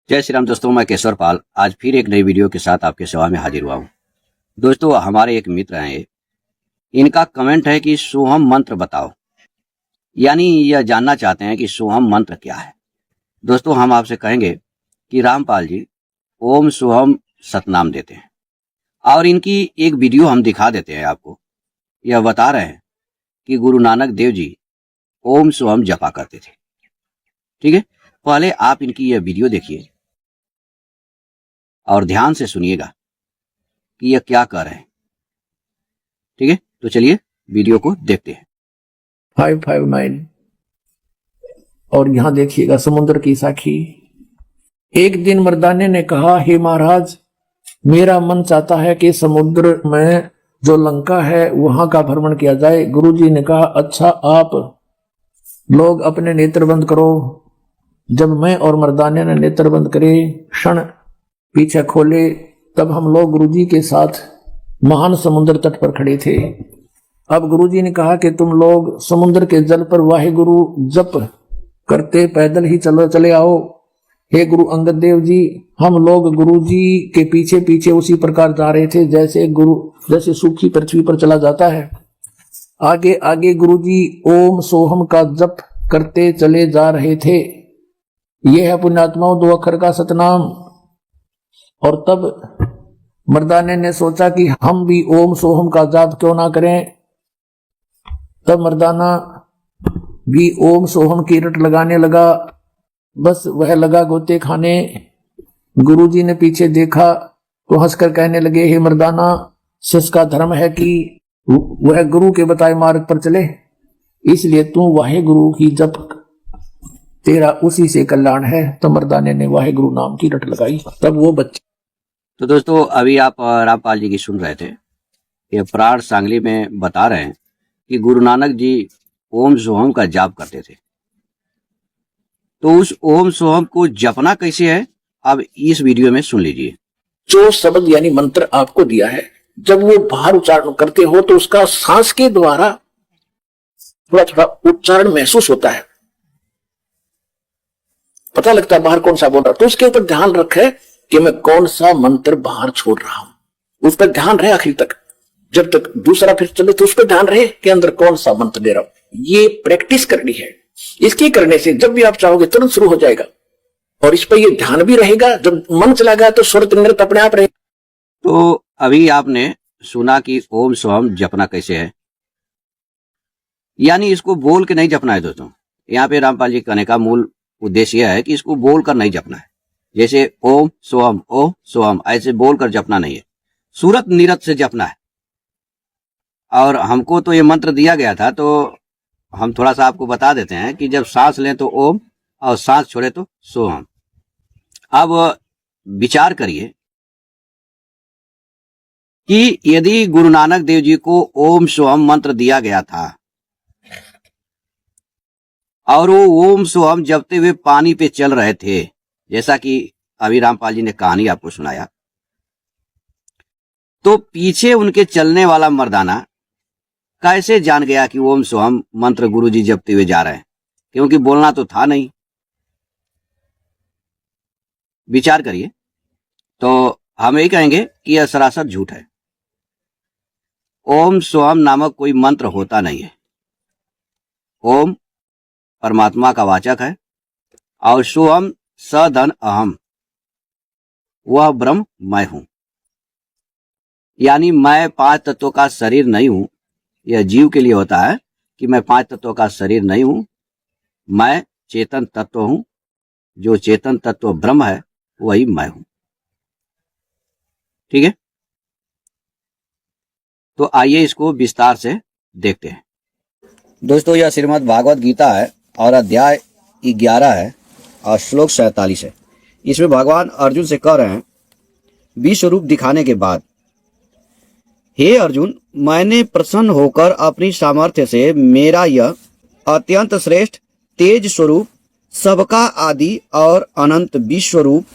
जय श्री राम दोस्तों, मैं केशवर पाल आज फिर एक नई वीडियो के साथ आपके सेवा में हाजिर हुआ हूँ। दोस्तों, हमारे एक मित्र हैं ये, इनका कमेंट है कि सोहम मंत्र बताओ, यानी यह जानना चाहते हैं कि सोहम मंत्र क्या है। दोस्तों, हम आपसे कहेंगे कि रामपाल जी ओम सोहम सतनाम देते हैं और इनकी एक वीडियो हम दिखा देते हैं आपको। यह बता रहे हैं कि गुरु नानक देव जी ओम सोहम जपा करते थे। ठीक है, पहले आप इनकी यह वीडियो देखिए और ध्यान से सुनिएगा कि यह क्या कर रहे हैं। ठीक है, तो चलिए वीडियो को देखते हैं। 559 और यहां देखिएगा समुद्र की साखी। एक दिन मर्दाने ने कहा, हे महाराज, मेरा मन चाहता है कि समुद्र में जो लंका है वहां का भ्रमण किया जाए। गुरुजी ने कहा, अच्छा, आप लोग अपने नेत्र बंद करो। जब मैं और मर्दाने ने नेत्र बंद करे, क्षण पीछे खोले, तब हम लोग गुरुजी के साथ महान समुद्र तट पर खड़े थे। अब गुरुजी ने कहा कि तुम लोग समुद्र के जल पर वाहेगुरु जप करते पैदल ही चले आओ। हे गुरु अंगद देव जी, हम लोग गुरुजी के पीछे पीछे उसी प्रकार जा रहे थे जैसे सूखी पृथ्वी पर चला जाता है। आगे आगे गुरुजी ओम सोहम का जप करते चले जा रहे थे। यह है पुण्यात्माओं 2 अक्षर का सतनाम। और तब मर्दाने ने सोचा कि हम भी ओम सोहम का जाप क्यों ना करें। तब मर्दाना भी ओम सोहम की रट लगाने लगा। बस वह लगा गोते खाने। गुरुजी ने पीछे देखा तो हंसकर कहने लगे, हे मर्दाना, शिष्य का धर्म है कि वह गुरु के बताए मार्ग पर चले, इसलिए तू वाहे गुरु की जप, तेरा उसी से कल्याण है। तो मर्दाने ने वाहे गुरु नाम की रट लगाई। तब वो बच्चे। तो दोस्तों, अभी आप रामपाल जी की सुन रहे थे। ये प्राण सांगली में बता रहे हैं कि गुरु नानक जी ओम सोहम का जाप करते थे। तो उस ओम सोहम को जपना कैसे है, अब इस वीडियो में सुन लीजिए। जो शब्द यानी मंत्र आपको दिया है, जब वो बाहर उच्चारण करते हो तो उसका सांस के द्वारा थोड़ा थोड़ा उच्चारण महसूस होता है, पता लगता है बाहर कौन सा बोल रहा। तो उसके ऊपर ध्यान रखे कि मैं कौन सा मंत्र बाहर छोड़ रहा हूं। उस पर ध्यान रहे आखिर तक, जब तक दूसरा फिर चले तो उस पर ध्यान रहे कि अंदर कौन सा मंत्र दे रहा हूं। ये प्रैक्टिस करनी है। इसके करने से जब भी आप चाहोगे तुरंत शुरू हो जाएगा और इस पर ये ध्यान भी रहेगा। जब मन चला गया तो स्वरत नृत्य अपने आप रहेगा। तो अभी आपने सुना कि ओम सोहम जपना कैसे है, यानी इसको बोल के नहीं जपना है। दोस्तों, यहाँ पे रामपाल जी कहने का मूल उद्देश्य यह है कि इसको बोलकर नहीं जपना है। जैसे ओम सोहम ऐसे बोलकर जपना नहीं है, सूरत नीरत से जपना है। और हमको तो ये मंत्र दिया गया था, तो हम थोड़ा सा आपको बता देते हैं कि जब सांस लें तो ओम और सांस छोड़े तो सोहम। अब विचार करिए कि यदि गुरु नानक देव जी को ओम सोहम मंत्र दिया गया था और वो ओम सोहम जपते हुए पानी पे चल रहे थे, जैसा कि अभी रामपाल जी ने कहानी आपको सुनाया, तो पीछे उनके चलने वाला मर्दाना कैसे जान गया कि ओम सोहम मंत्र गुरुजी जपते हुए जा रहे हैं, क्योंकि बोलना तो था नहीं। विचार करिए। तो हम यही कहेंगे कि यह सरासर झूठ है। ओम सोहम नामक कोई मंत्र होता नहीं है। ओम परमात्मा का वाचक है और सोहम सधन अहम, वह ब्रह्म मैं हूं। यानी मैं 5 तत्वों का शरीर नहीं हूं। यह जीव के लिए होता है कि मैं 5 तत्वों का शरीर नहीं हूं, मैं चेतन तत्व हूं। जो चेतन तत्व ब्रह्म है वही मैं हूं। ठीक है, तो आइए इसको विस्तार से देखते हैं। दोस्तों, यह श्रीमद् भागवत गीता है और अध्याय 11 है और श्लोक 47 है। इसमें भगवान अर्जुन से कह रहे हैं, विश्व रूप दिखाने के बाद, हे अर्जुन, मैंने प्रसन्न होकर अपनी सामर्थ्य से मेरा यह अत्यंत श्रेष्ठ तेज स्वरूप, सबका आदि और अनंत विश्व रूप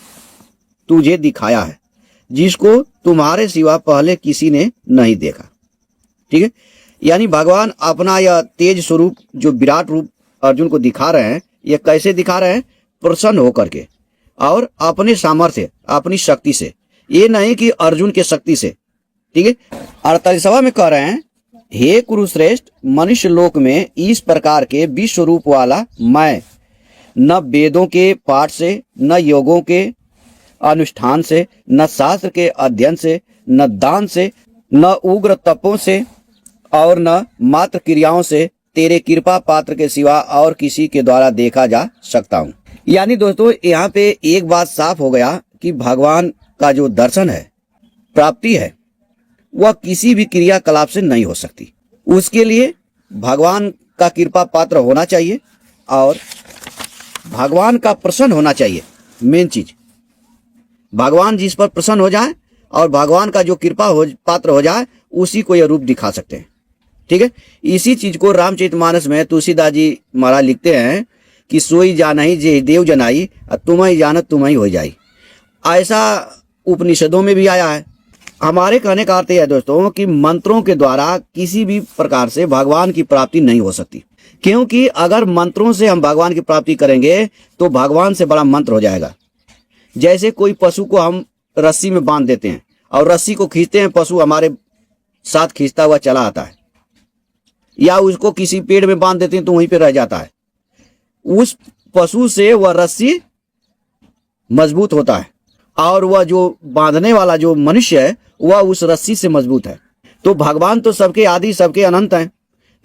तुझे दिखाया है, जिसको तुम्हारे सिवा पहले किसी ने नहीं देखा। ठीक है, यानी भगवान अपना यह तेज स्वरूप जो विराट रूप अर्जुन को दिखा रहे हैं, यह कैसे दिखा रहे हैं? प्रसन्न होकर के। और अपने सामर्थ्य, अपनी शक्ति से, ये नहीं कि अर्जुन के शक्ति से। ठीक है। 48वां में कह रहे हैं, हे कुरुश्रेष्ठ, मनुष्य लोक में इस प्रकार के विश्व रूप वाला मैं न वेदों के पाठ से, न योगों के अनुष्ठान से, न शास्त्र के अध्ययन से, न दान से, न उग्र तपों से और न मात्र क्रियाओं से तेरे कृपा पात्र के सिवा और किसी के द्वारा देखा जा सकता हूँ। यानी दोस्तों यहाँ पे एक बात साफ हो गया कि भगवान का जो दर्शन है, प्राप्ति है, वह किसी भी क्रियाकलाप से नहीं हो सकती। उसके लिए भगवान का कृपा पात्र होना चाहिए और भगवान का प्रसन्न होना चाहिए। मेन चीज, भगवान जिस पर प्रसन्न हो जाए और भगवान का जो कृपा पात्र हो जाए, उसी को यह रूप दिखा सकते हैं। ठीक है। इसी चीज को रामचरितमानस में तुलसीदास जी महाराज लिखते हैं कि सोई जानहि जे देव जनाई, तुम्हें जानत तुम्हें हो जाई। ऐसा उपनिषदों में भी आया है। हमारे कहने का अर्थ यह है दोस्तों कि मंत्रों के द्वारा किसी भी प्रकार से भगवान की प्राप्ति नहीं हो सकती, क्योंकि अगर मंत्रों से हम भगवान की प्राप्ति करेंगे तो भगवान से बड़ा मंत्र हो जाएगा। जैसे कोई पशु को हम रस्सी में बांध देते हैं और रस्सी को खींचते हैं, पशु हमारे साथ खींचता हुआ चला आता है, या उसको किसी पेड़ में बांध देते हैं तो वहीं पे रह जाता है। उस पशु से वह रस्सी मजबूत होता है और वह जो बांधने वाला जो मनुष्य है वह उस रस्सी से मजबूत है। तो भगवान तो सबके आदि, सबके अनंत हैं,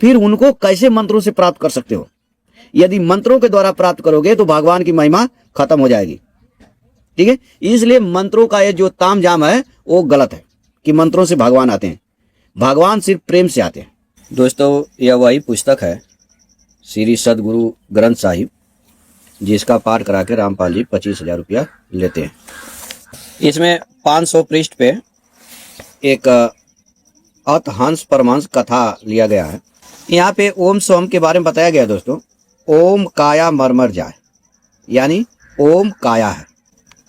फिर उनको कैसे मंत्रों से प्राप्त कर सकते हो? यदि मंत्रों के द्वारा प्राप्त करोगे तो भगवान की महिमा खत्म हो जाएगी। ठीक है। इसलिए मंत्रों का ये जो तामझाम है वो गलत है कि मंत्रों से भगवान आते हैं। भगवान सिर्फ प्रेम से आते हैं। दोस्तों यह वही पुस्तक है श्री सदगुरु ग्रंथ साहिब, जिसका पाठ करा के रामपाल जी 25,000 रुपया लेते हैं। इसमें 500 पृष्ठ पे एक अत हंस परमहंस कथा लिया गया है। यहाँ पे ओम सोम के बारे में बताया गया दोस्तों। ओम काया मरमर जाए, यानी ओम काया है।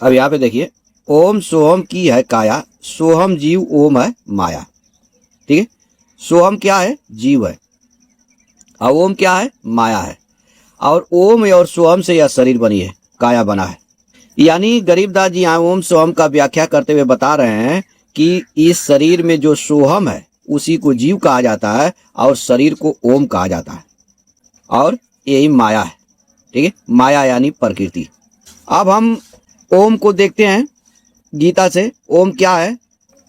अब यहाँ पे देखिए, ओम सोहम की है काया, सोहम जीव, ओम है माया। ठीक है। सोहम क्या है? जीव है, और ओम क्या है? माया है। और ओम और सोहम से यह शरीर बनी है, काया बना है। यानी गरीबदास जी यहाँ ओम सोहम का व्याख्या करते हुए बता रहे हैं कि इस शरीर में जो सोहम है उसी को जीव कहा जाता है और शरीर को ओम कहा जाता है, और यही माया है। ठीक है। माया यानी प्रकृति। अब हम ओम को देखते हैं गीता से। ओम क्या है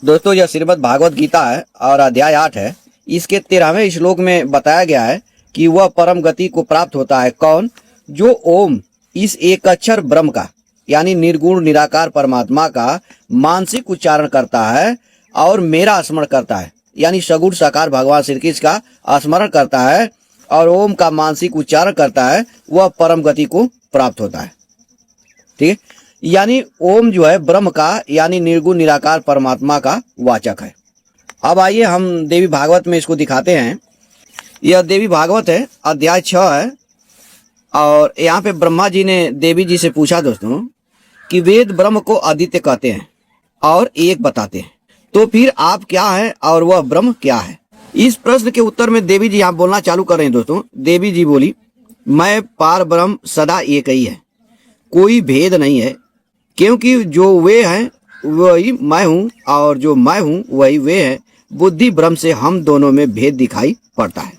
दोस्तों? यह श्रीमद् भागवत गीता है और अध्याय 8 है। इसके 13वें श्लोक में बताया गया है कि वह परम गति को प्राप्त होता है। कौन? जो ओम, इस एक अक्षर ब्रह्म का, यानी निर्गुण निराकार परमात्मा का मानसिक उच्चारण करता है और मेरा स्मरण करता है, यानी सगुण साकार भगवान श्री कृष्ण का स्मरण करता है और ओम का मानसिक उच्चारण करता है, वह परम गति को प्राप्त होता है। ठीक है। यानी ओम जो है ब्रह्म का, यानी निर्गुण निराकार परमात्मा का वाचक है। अब आइए हम देवी भागवत में इसको दिखाते हैं। यह देवी भागवत है, अध्याय 6 है। और यहाँ पे ब्रह्मा जी ने देवी जी से पूछा दोस्तों कि वेद ब्रह्म को आदित्य कहते हैं और एक बताते हैं, तो फिर आप क्या है और वह ब्रह्म क्या है? इस प्रश्न के उत्तर में देवी जी यहाँ बोलना चालू कर रहे हैं दोस्तों। देवी जी बोली, मैं पार ब्रह्म सदा एक ही है, कोई भेद नहीं है, क्योंकि जो वे हैं वही मैं हूँ और जो मैं हूँ वही वे हैं। बुद्धि ब्रह्म से हम दोनों में भेद दिखाई पड़ता है।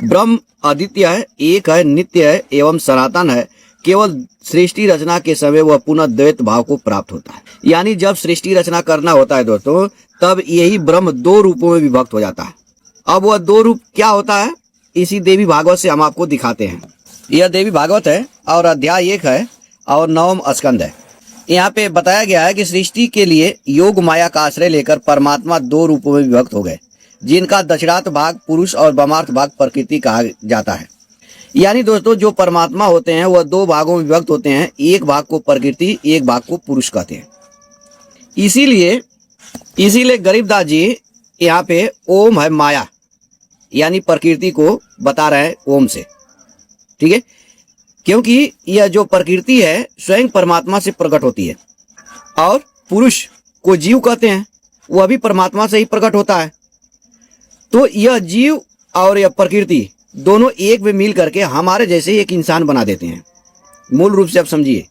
ब्रह्म अद्वितीय है, एक है, नित्य है एवं सनातन है। केवल सृष्टि रचना के समय वह पुनः द्वैत भाव को प्राप्त होता है। यानी जब सृष्टि रचना करना होता है दोस्तों, तब यही ब्रह्म 2 रूपों में विभक्त हो जाता है। अब वह 2 रूप क्या होता है, इसी देवी भागवत से हम आपको दिखाते हैं। यह देवी भागवत है और अध्याय 1 है और 9वां स्कंद है। यहाँ पे बताया गया है कि सृष्टि के लिए योग माया का आश्रय लेकर परमात्मा 2 रूपों में विभक्त हो गए, जिनका दक्षिणार्थ भाग पुरुष और वामार्थ भाग प्रकृति कहा जाता है। यानी दोस्तों जो परमात्मा होते हैं वह 2 भागों में विभक्त होते हैं, एक भाग को प्रकृति, एक भाग को पुरुष कहते हैं। इसीलिए गरीबदास जी यहाँ पे ओम है माया, यानी प्रकृति को बता रहे हैं ओम से। ठीक है। क्योंकि यह जो प्रकृति है स्वयं परमात्मा से प्रकट होती है, और पुरुष को जीव कहते हैं, वह भी परमात्मा से ही प्रकट होता है। तो यह जीव और यह प्रकृति दोनों एक में मिल करके हमारे जैसे एक इंसान बना देते हैं। मूल रूप से आप समझिए।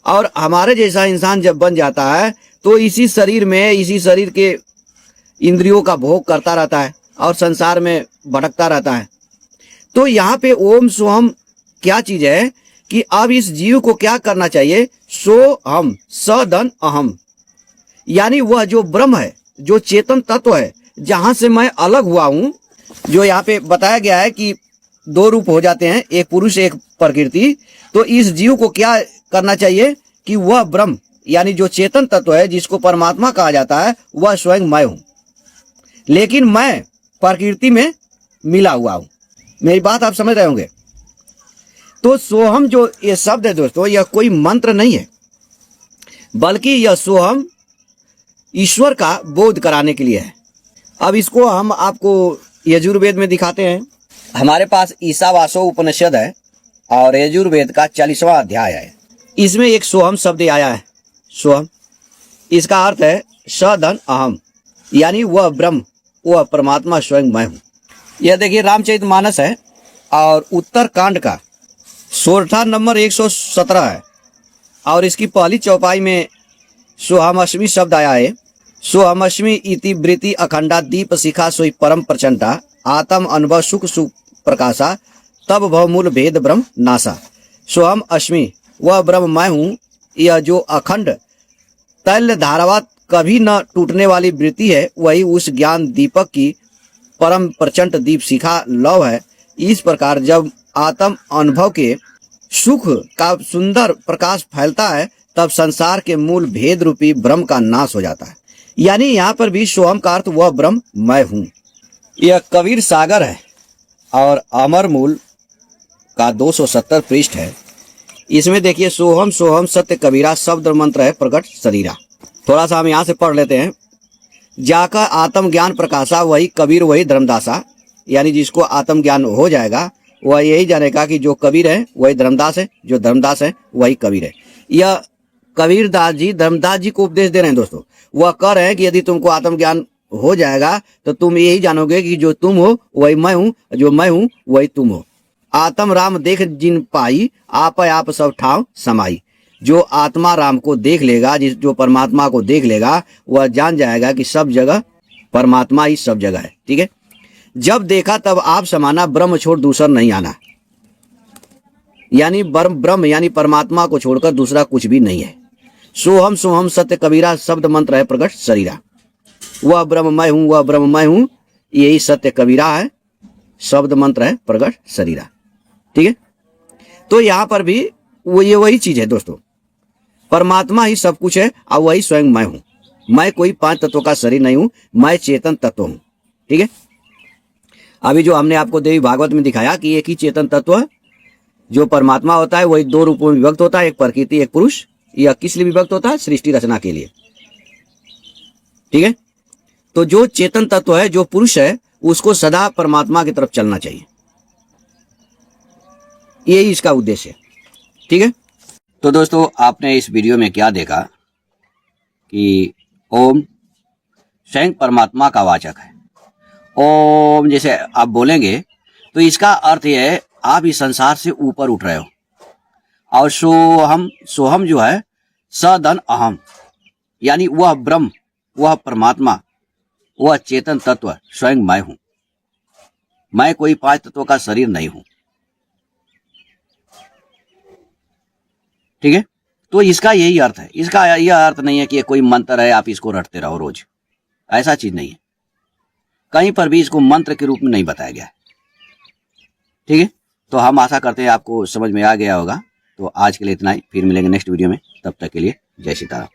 और हमारे जैसा इंसान जब बन जाता है तो इसी शरीर के इंद्रियों का भोग करता रहता है और संसार में भटकता रहता है। तो यहाँ पे ओम सोहम क्या चीज है कि अब इस जीव को क्या करना चाहिए, सो हम सदन अहम, यानी वह जो ब्रह्म है, जो चेतन तत्व है, जहां से मैं अलग हुआ हूं, जो यहाँ पे बताया गया है कि दो रूप हो जाते हैं, एक पुरुष एक प्रकृति। तो इस जीव को क्या करना चाहिए कि वह ब्रह्म यानी जो चेतन तत्व है, जिसको परमात्मा कहा जाता है, वह स्वयं मैं हूं, लेकिन मैं प्रकृति में मिला हुआ हूं। मेरी बात आप समझ रहे होंगे। तो सोहम जो ये शब्द है दोस्तों, यह कोई मंत्र नहीं है, बल्कि यह सोहम ईश्वर का बोध कराने के लिए है। अब इसको हम आपको यजुर्वेद में दिखाते हैं। हमारे पास ईशावासो उपनिषद है और यजुर्वेद का 40वां अध्याय है। इसमें एक सोहम शब्द आया है। सोहम, इसका अर्थ है सदन अहम, यानी वह ब्रह्म, वह परमात्मा स्वयं मैं हूं। यह देखिए रामचरितमानस है और उत्तरकांड का सोरठा नंबर 117 है और इसकी पहली चौपाई में सोहमअश्मी शब्द आया है। सोहमअश्मी इति वृत्ति अखंडा दीप शिखा सोई परम प्रचंडा आत्म अनुभव सुख सुख प्रकाशा तब भव मूल भेद ब्रह्म नासा। सोहम अश्मी, वह ब्रह्म मैं हूं, यह जो अखंड तैल धारावात कभी न टूटने वाली वृत्ति है, वही उस ज्ञान दीपक की परम प्रचंड दीप शिखा लव है। इस प्रकार जब आत्म अनुभव के सुख का सुंदर प्रकाश फैलता है, तब संसार के मूल भेद रूपी ब्रह्म का नाश हो जाता है। यानी यहाँ पर भी सोहम का अर्थ वह ब्रह्म मैं हूं। यह कबीर सागर है और अमर मूल का 270 पृष्ठ है। इसमें देखिए सोहम सोहम सत्य कबीरा शब्द मंत्र है प्रकट शरीरा। थोड़ा सा हम यहाँ से पढ़ लेते हैं। जाका आत्म ज्ञान प्रकाशा वही कबीर वही धर्मदासा, यानी जिसको आत्म ज्ञान हो जाएगा वह यही जानेगा कि जो कबीर है वही धर्मदास है, जो धर्मदास है वही कबीर है। यह कबीर दास जी धर्मदास जी को उपदेश दे रहे हैं दोस्तों। वह कह रहे हैं कि यदि तुमको आत्मज्ञान हो जाएगा तो तुम यही जानोगे कि जो तुम हो वही मैं हूं, जो मैं हूं वही तुम हो। आत्म राम देख जिन पाई आप सब ठाव समाई। जो आत्मा राम को देख लेगा, जो परमात्मा को देख लेगा, वह जान जाएगा कि सब जगह परमात्मा ही सब जगह है। ठीक है। जब देखा तब आप समाना, ब्रह्म छोड़ दूसरा नहीं आना, यानी ब्रह्म यानी परमात्मा को छोड़कर दूसरा कुछ भी नहीं है। सोहम सोहम सत्य कबीरा शब्द मंत्र है प्रकट शरीरा। वह ब्रह्म मैं हूं, वह ब्रह्म मैं हूं, यही सत्य कबीरा है, शब्द मंत्र है प्रकट शरीरा। ठीक है। तो यहां पर भी ये वही चीज है दोस्तों, परमात्मा ही सब कुछ है और वही स्वयं मैं हूं। मैं कोई 5 तत्वों का शरीर नहीं हूं, मैं चेतन तत्व हूं। ठीक है। अभी जो हमने आपको देवी भागवत में दिखाया कि एक ही चेतन तत्व जो परमात्मा होता है वही 2 रूपों में विभक्त होता है, एक प्रकृति एक पुरुष। यह किस लिए विभक्त होता है? सृष्टि रचना के लिए। ठीक है। तो जो चेतन तत्व है, जो पुरुष है, उसको सदा परमात्मा की तरफ चलना चाहिए, यही इसका उद्देश्य है। ठीक है। तो दोस्तों आपने इस वीडियो में क्या देखा कि ओम स्वयं परमात्मा का वाचक है। ओम जैसे आप बोलेंगे तो इसका अर्थ यह है आप इस संसार से ऊपर उठ रहे हो। और सोहम जो है सदन अहम, यानी वह ब्रह्म, वह परमात्मा, वह चेतन तत्व स्वयं मैं हूं। मैं कोई 5 तत्वों का शरीर नहीं हूं। ठीक है। तो इसका यही अर्थ है। इसका यह अर्थ नहीं है कि कोई मंत्र है आप इसको रटते रहो रोज, ऐसा चीज नहीं है। कहीं पर भी इसको मंत्र के रूप में नहीं बताया गया है। ठीक है। तो हम आशा करते हैं आपको समझ में आ गया होगा। तो आज के लिए इतना ही, फिर मिलेंगे नेक्स्ट वीडियो में। तब तक के लिए जय सीताराम।